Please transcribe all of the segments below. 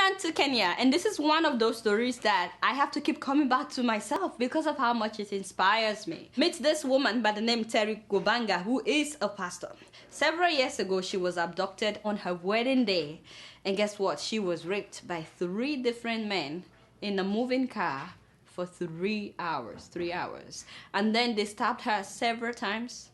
on to Kenya, and this is one of those stories that I have to keep coming back to myself because of how much it inspires me. Meet this woman by the name Terry Gobanga, who is a pastor. Several years ago, she was abducted on her wedding day, and guess what? She was raped by 3 different men in a moving car for 3 hours. And then they stabbed her several times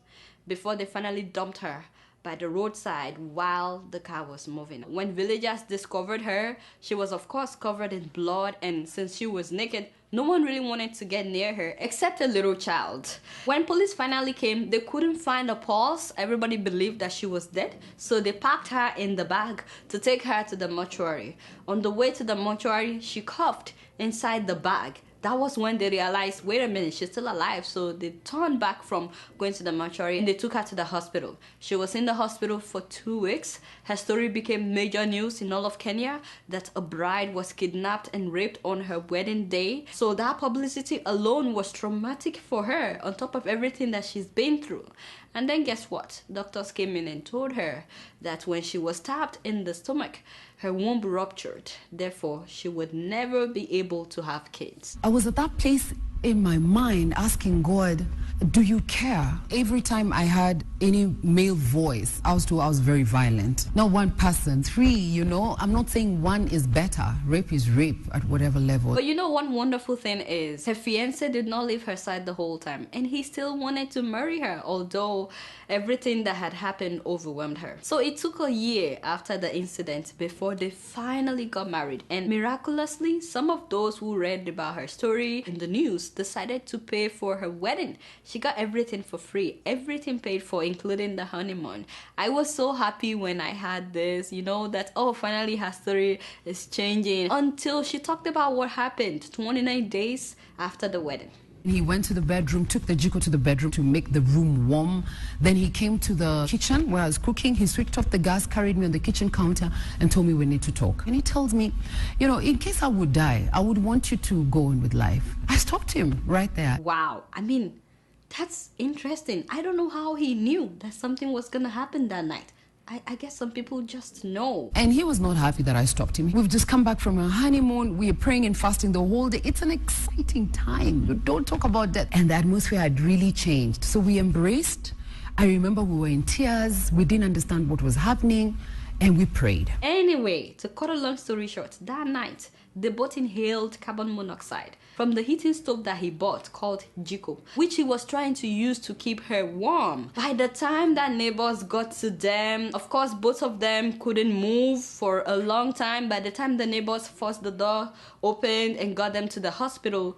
before they finally dumped her by the roadside while the car was moving. When villagers discovered her, she was of course covered in blood, and since she was naked, no one really wanted to get near her except a little child. When police finally came, they couldn't find a pulse. Everybody believed that she was dead, so they packed her in the bag to take her to the mortuary. On the way to the mortuary, she coughed inside the bag. That was when they realized, wait a minute, she's still alive. So they turned back from going to the mortuary and they took her to the hospital. She was in the hospital for 2 weeks. Her story became major news in all of Kenya that a bride was kidnapped and raped on her wedding day. So that publicity alone was traumatic for her, on top of everything that she's been through. And then guess what? Doctors came in and told her that when she was stabbed in the stomach, her womb ruptured. Therefore, she would never be able to have kids. I was at that place in my mind asking God, do you care? Every time I had any male voice, I was told I was very violent. Not one person, 3, you know. I'm not saying one is better. Rape is rape at whatever level. But you know, one wonderful thing is her fiancé did not leave her side the whole time, and he still wanted to marry her, although everything that had happened overwhelmed her. So it took a year after the incident before they finally got married, and miraculously, some of those who read about her story in the news decided to pay for her wedding. She got everything for free, everything paid for, including the honeymoon. I was so happy when I had this, you know, that, oh, finally her story is changing, until she talked about what happened 29 days after the wedding. He went to the bedroom, took the jiko to the bedroom to make the room warm. Then he came to the kitchen where I was cooking. He switched off the gas, carried me on the kitchen counter and told me we need to talk. And he tells me, you know, in case I would die, I would want you to go on with life. I stopped him right there. Wow. I mean, that's interesting. I don't know how he knew that something was going to happen that night. I guess some people just know. And he was not happy that I stopped him. We've just come back from a honeymoon. We are praying and fasting the whole day. It's an exciting time. You don't talk about that. And the atmosphere had really changed. So we embraced. I remember we were in tears. We didn't understand what was happening. And we prayed. Anyway, to cut a long story short, that night, they both inhaled carbon monoxide from the heating stove that he bought called Jiko, which he was trying to use to keep her warm. By the time that neighbors got to them, of course, both of them couldn't move for a long time. By the time the neighbors forced the door open and got them to the hospital,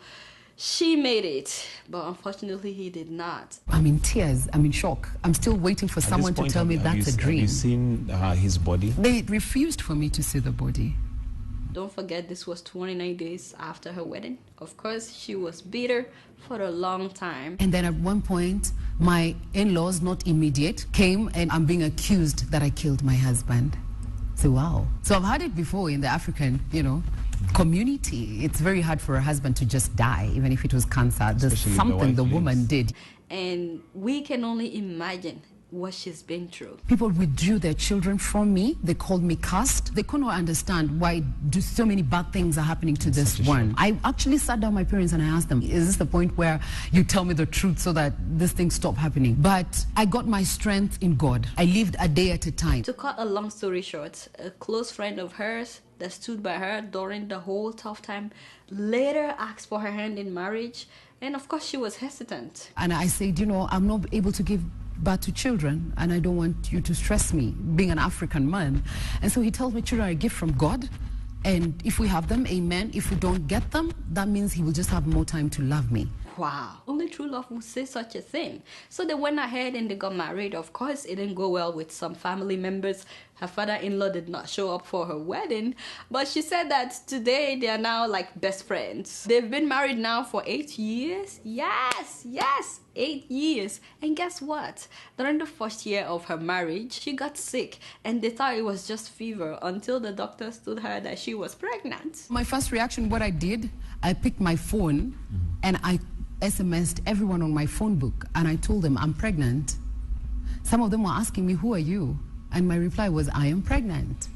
she made it, but unfortunately he did not. I'm in tears. I'm in shock. I'm still waiting for someone to tell me that's a dream. Have you seen his body? They refused for me to see the body. Don't forget, this was 29 days after her wedding. Of course, she was bitter for a long time. And then at one point, my in-laws, not immediate, came and I'm being accused that I killed my husband. So wow. So I've had it before in the African, you know, community. It's very hard for a husband to just die, even if it was cancer. There's something the woman did. And we can only imagine what she's been through. People withdrew their children from me. They called me cursed. They couldn't understand why so many bad things are happening to this one. I actually sat down with my parents and I asked them, is this the point where you tell me the truth so that this thing stop happening? But I got my strength in God. I lived a day at a time. To cut a long story short, a close friend of hers that stood by her during the whole tough time later asked for her hand in marriage, and of course she was hesitant. And I said, you know, I'm not able to give birth to children and I don't want you to stress me being an African man. And so he tells me children are a gift from God, and if we have them, amen. If we don't get them, that means he will just have more time to love me. Wow, only true love would say such a thing. So they went ahead and they got married. Of course, it didn't go well with some family members. Her father-in-law did not show up for her wedding, but she said that today they are now like best friends. They've been married now for 8 years. Yes, 8 years. And guess what? During the first year of her marriage, she got sick and they thought it was just fever until the doctors told her that she was pregnant. My first reaction, what I did, I picked my phone and I SMS'd everyone on my phone book and I told them I'm pregnant. Some of them were asking me, who are you? And my reply was, I am pregnant.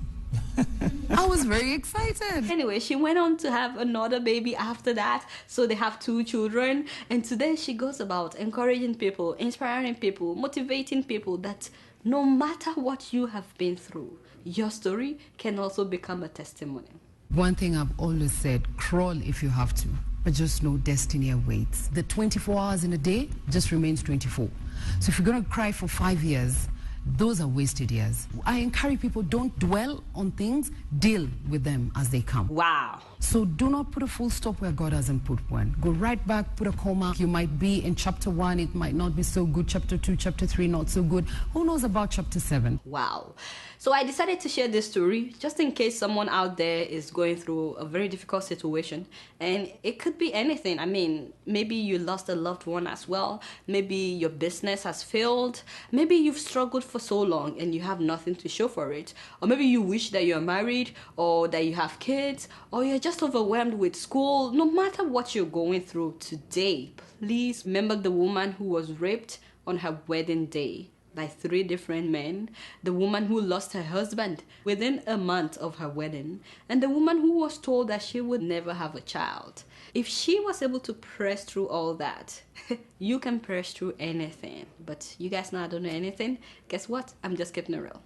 I was very excited. Anyway, she went on to have another baby after that, so they have 2 children. And today she goes about encouraging people, inspiring people, motivating people that no matter what you have been through, your story can also become a testimony. One thing I've always said, crawl if you have to, but just know destiny awaits. The 24 hours in a day just remains 24. So if you're going to cry for 5 years, those are wasted years. I encourage people, don't dwell on things, deal with them as they come. Wow. So do not put a full stop where God hasn't put one. Go right back, put a comma. You might be in chapter 1, it might not be so good. Chapter 2, chapter 3, not so good. Who knows about chapter 7? Wow. So I decided to share this story just in case someone out there is going through a very difficult situation. And it could be anything. I mean, maybe you lost a loved one as well. Maybe your business has failed. Maybe you've struggled for so long and you have nothing to show for it. Or maybe you wish that you're married or that you have kids, or you're just overwhelmed with school. No matter what you're going through today, please remember the woman who was raped on her wedding day by 3 different men, the woman who lost her husband within a month of her wedding, and the woman who was told that she would never have a child. If she was able to press through all that, you can press through anything. But you guys know I don't know anything. Guess what? I'm just keeping it real.